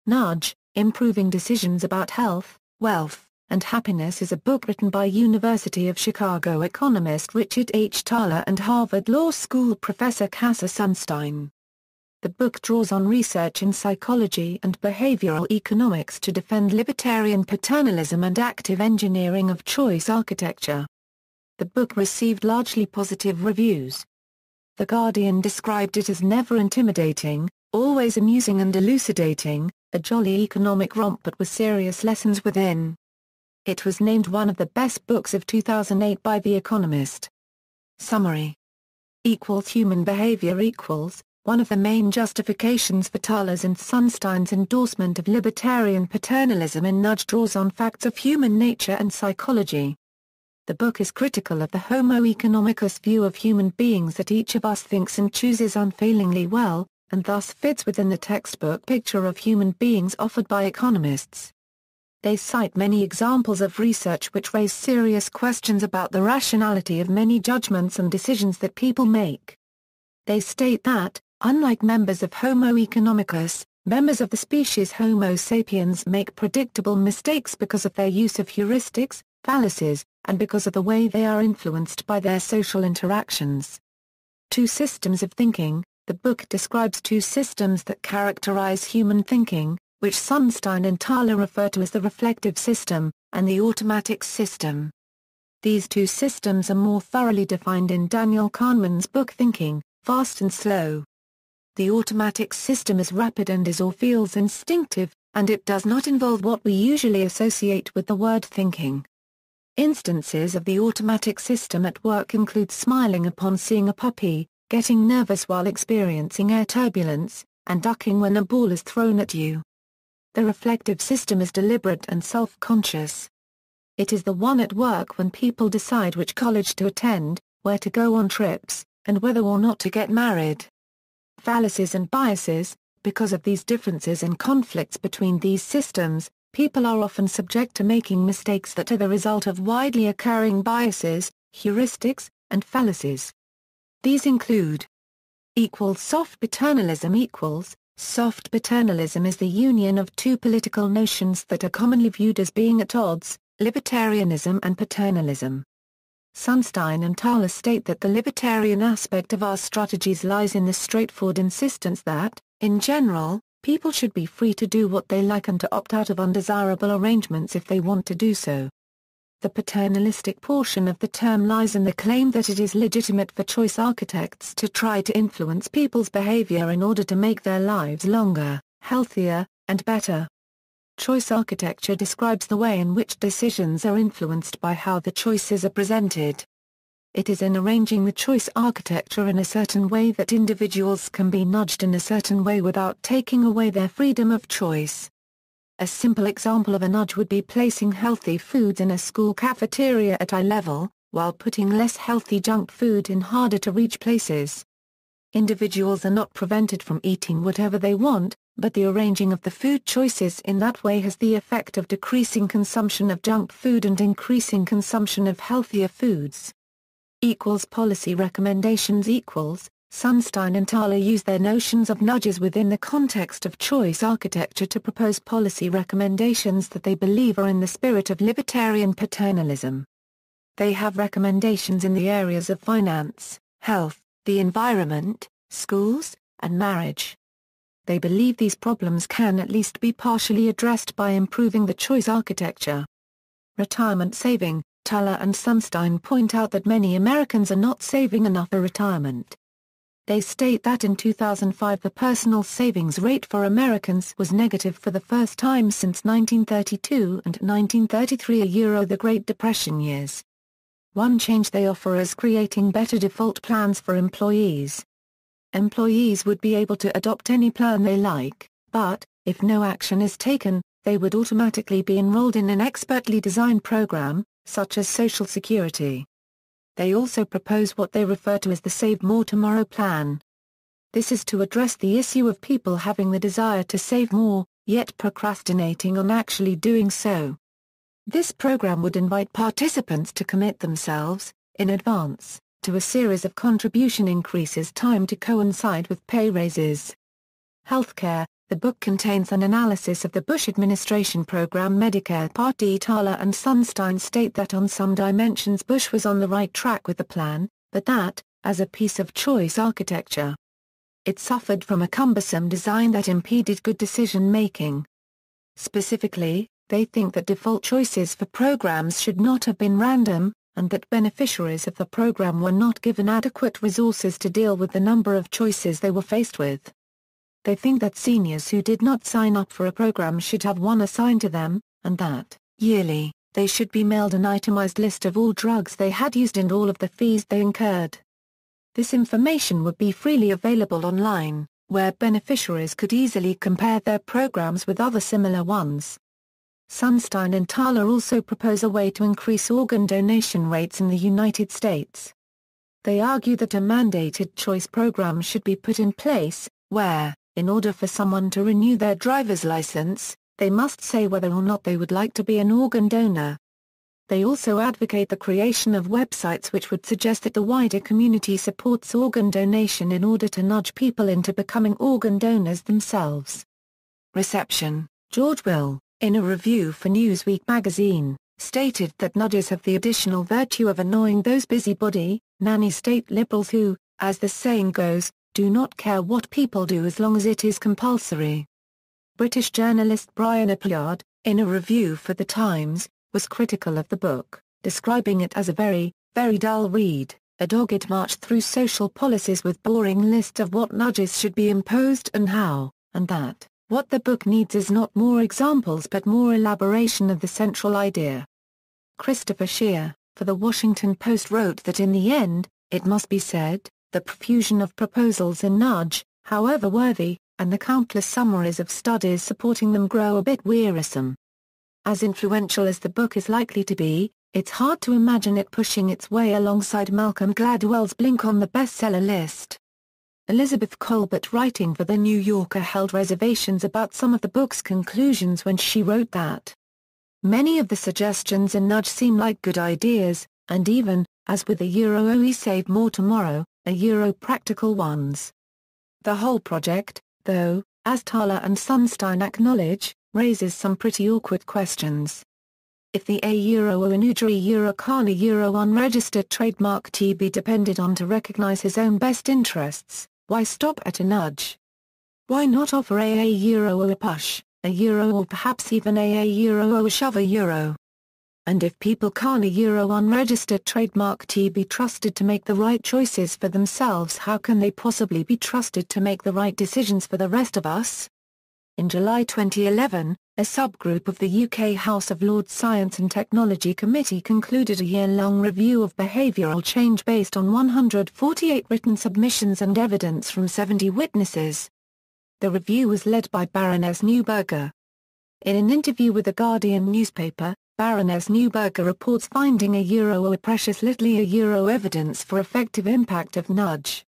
Nudge, Improving Decisions About Health, Wealth, and Happiness is a book written by University of Chicago economist Richard H. Thaler and Harvard Law School professor Casa Sunstein. The book draws on research in psychology and behavioral economics to defend libertarian paternalism and active engineering of choice architecture. The book received largely positive reviews. The Guardian described it as never intimidating, always amusing and elucidating, a jolly economic romp but with serious lessons within. It was named one of the best books of 2008 by The Economist. Summary. Human behavior equals. One of the main justifications for Thaler's and Sunstein's endorsement of libertarian paternalism in Nudge draws on facts of human nature and psychology. The book is critical of the Homo economicus view of human beings that each of us thinks and chooses unfailingly well, and thus fits within the textbook picture of human beings offered by economists. They cite many examples of research which raise serious questions about the rationality of many judgments and decisions that people make. They state that, unlike members of Homo economicus, members of the species Homo sapiens make predictable mistakes because of their use of heuristics, fallacies, and because of the way they are influenced by their social interactions. Two systems of thinking. The book describes two systems that characterize human thinking, which Sunstein and Thaler refer to as the reflective system, and the automatic system. These two systems are more thoroughly defined in Daniel Kahneman's book Thinking, Fast and Slow. The automatic system is rapid and is or feels instinctive, and it does not involve what we usually associate with the word thinking. Instances of the automatic system at work include smiling upon seeing a puppy, getting nervous while experiencing air turbulence, and ducking when a ball is thrown at you. The reflective system is deliberate and self-conscious. It is the one at work when people decide which college to attend, where to go on trips, and whether or not to get married. Fallacies and biases. Because of these differences and conflicts between these systems, people are often subject to making mistakes that are the result of widely occurring biases, heuristics, and fallacies. These include soft paternalism. Soft paternalism is the union of two political notions that are commonly viewed as being at odds, libertarianism and paternalism. Sunstein and Thaler state that the libertarian aspect of our strategies lies in the straightforward insistence that, in general, people should be free to do what they like and to opt out of undesirable arrangements if they want to do so. The paternalistic portion of the term lies in the claim that it is legitimate for choice architects to try to influence people's behavior in order to make their lives longer, healthier, and better. Choice architecture describes the way in which decisions are influenced by how the choices are presented. It is in arranging the choice architecture in a certain way that individuals can be nudged in a certain way without taking away their freedom of choice. A simple example of a nudge would be placing healthy foods in a school cafeteria at eye level, while putting less healthy junk food in harder-to-reach places. Individuals are not prevented from eating whatever they want, but the arranging of the food choices in that way has the effect of decreasing consumption of junk food and increasing consumption of healthier foods. Policy recommendations. Sunstein and Thaler use their notions of nudges within the context of choice architecture to propose policy recommendations that they believe are in the spirit of libertarian paternalism. They have recommendations in the areas of finance, health, the environment, schools, and marriage. They believe these problems can at least be partially addressed by improving the choice architecture. Retirement saving. Thaler and Sunstein point out that many Americans are not saving enough for retirement. They state that in 2005 the personal savings rate for Americans was negative for the first time since 1932 and 1933, the Great Depression years. One change they offer is creating better default plans for employees. Employees would be able to adopt any plan they like, but, if no action is taken, they would automatically be enrolled in an expertly designed program, such as Social Security. They also propose what they refer to as the Save More Tomorrow plan. This is to address the issue of people having the desire to save more, yet procrastinating on actually doing so. This program would invite participants to commit themselves, in advance, to a series of contribution increases timed to coincide with pay raises. Healthcare. The book contains an analysis of the Bush administration program Medicare Part D. Thaler and Sunstein state that on some dimensions Bush was on the right track with the plan, but that, as a piece of choice architecture, it suffered from a cumbersome design that impeded good decision-making. Specifically, they think that default choices for programs should not have been random, and that beneficiaries of the program were not given adequate resources to deal with the number of choices they were faced with. They think that seniors who did not sign up for a program should have one assigned to them, and that, yearly, they should be mailed an itemized list of all drugs they had used and all of the fees they incurred. This information would be freely available online, where beneficiaries could easily compare their programs with other similar ones. Sunstein and Thaler also propose a way to increase organ donation rates in the United States. They argue that a mandated choice program should be put in place, where, in order for someone to renew their driver's license, they must say whether or not they would like to be an organ donor. They also advocate the creation of websites which would suggest that the wider community supports organ donation in order to nudge people into becoming organ donors themselves. Reception. George Will, in a review for Newsweek magazine, stated that nudges have the additional virtue of annoying those busybody, nanny state liberals who, as the saying goes, do not care what people do as long as it is compulsory. British journalist Brian Appleyard, in a review for The Times, was critical of the book, describing it as a very, very dull read, a dogged march through social policies with boring lists of what nudges should be imposed and how, and that, what the book needs is not more examples but more elaboration of the central idea. Christopher Shear, for The Washington Post wrote that in the end, it must be said, the profusion of proposals in Nudge, however worthy, and the countless summaries of studies supporting them grow a bit wearisome. As influential as the book is likely to be, it's hard to imagine it pushing its way alongside Malcolm Gladwell's Blink on the bestseller list. Elizabeth Colbert, writing for The New Yorker, held reservations about some of the book's conclusions when she wrote that many of the suggestions in Nudge seem like good ideas, and even, as with the OE Save More Tomorrow, practical ones. The whole project, though, as Thaler and Sunstein acknowledge, raises some pretty awkward questions. If the Anujari Kana unregistered trademark TB depended on to recognize his own best interests, why stop at a nudge? Why not offer a push, or perhaps even a shove a? And if people can't unregistered trademark be trusted to make the right choices for themselves, how can they possibly be trusted to make the right decisions for the rest of us? In July 2011, a subgroup of the UK House of Lords Science and Technology Committee concluded a year-long review of behavioural change based on 148 written submissions and evidence from 70 witnesses. The review was led by Baroness Neuberger. In an interview with the Guardian newspaper, Baroness Neuberger reports finding a precious little evidence for effective impact of nudge.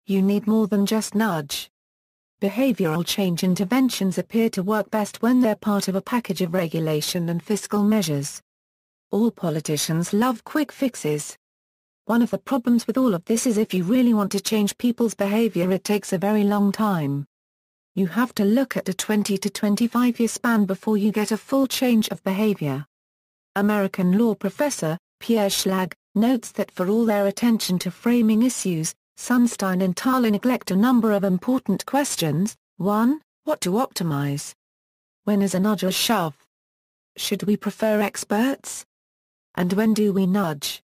You need more than just nudge. Behavioral change interventions appear to work best when they're part of a package of regulation and fiscal measures. All politicians love quick fixes. One of the problems with all of this is if you really want to change people's behavior, it takes a very long time. You have to look at a 20 to 25-year span before you get a full change of behavior. American law professor, Pierre Schlag, notes that for all their attention to framing issues, Sunstein and Thaler neglect a number of important questions. 1. What to optimize? When is a nudge or shove? Should we prefer experts? And when do we nudge?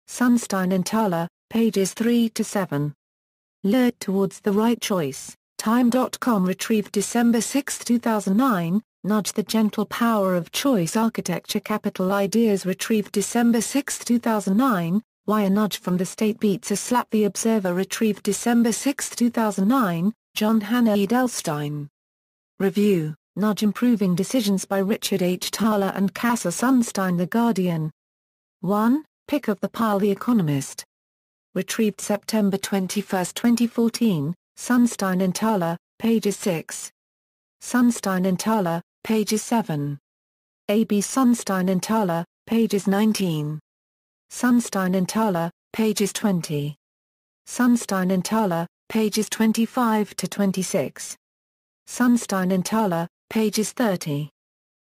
Sunstein and Thaler, pages 3-7. Lured towards the right choice. Time.com, retrieved December 6, 2009. Nudge, the gentle power of choice architecture. Capital Ideas, retrieved December 6, 2009. Why a nudge from the state beats a slap. The Observer, retrieved December 6, 2009. John Hannah Edelstein. Review, Nudge Improving Decisions by Richard H. Thaler and Casa Sunstein. The Guardian. 1. Pick of the Pile. The Economist. Retrieved September 21, 2014. Sunstein and Thaler, pages 6. Sunstein and Thaler, pages 7. A.B. Sunstein and Thaler, pages 19. Sunstein and Thaler, pages 20. Sunstein and Thaler, pages 25-26. Sunstein and Thaler, pages 30.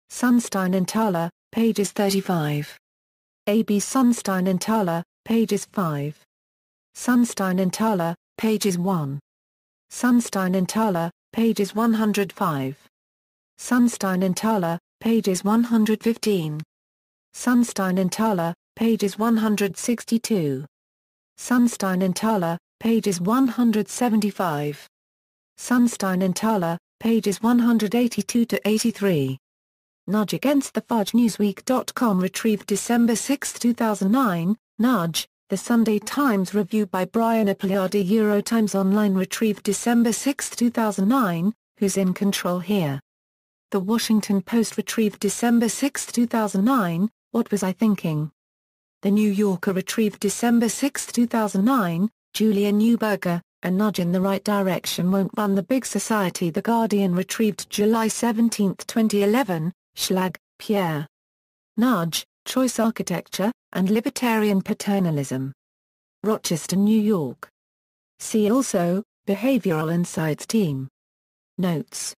Sunstein and Thaler, pages 35. A.B. Sunstein and Thaler, pages 5. Sunstein and Thaler, pages 1. Sunstein and Thaler, pages 105. Sunstein and Thaler, pages 115. Sunstein and Thaler, pages 162. Sunstein and Thaler, pages 175. Sunstein and Thaler, pages 182 to 83. Nudge Against the Fudge Newsweek.com retrieved December 6, 2009. Nudge, The Sunday Times review by Brian Appleyard. Eurotimes Online retrieved December 6, 2009. Who's in control here? The Washington Post retrieved December 6, 2009. What was I thinking? The New Yorker retrieved December 6, 2009. Julia Neuberger, A Nudge in the Right Direction Won't Run the Big Society. The Guardian retrieved July 17, 2011. Schlag, Pierre. Nudge, Choice Architecture, and Libertarian Paternalism. Rochester, New York. See also, Behavioral Insights Team. Notes.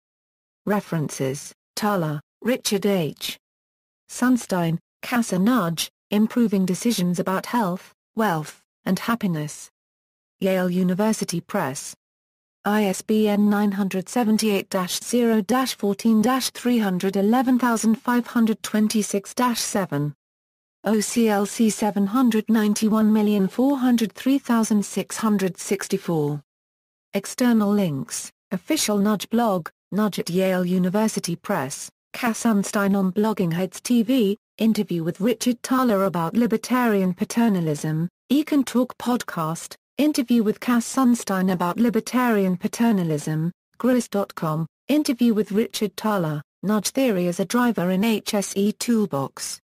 References, Thaler, Richard H. Sunstein, Cass. A Nudge, Improving Decisions About Health, Wealth, and Happiness. Yale University Press. ISBN 978-0-14-311526-7. OCLC 791403664. External links, Official Nudge blog, Nudge at Yale University Press, Cass Sunstein on Blogging Heads TV, interview with Richard Thaler about libertarian paternalism, Econ Talk podcast, interview with Cass Sunstein about libertarian paternalism, Grist.com, interview with Richard Thaler, Nudge Theory as a Driver in HSE Toolbox.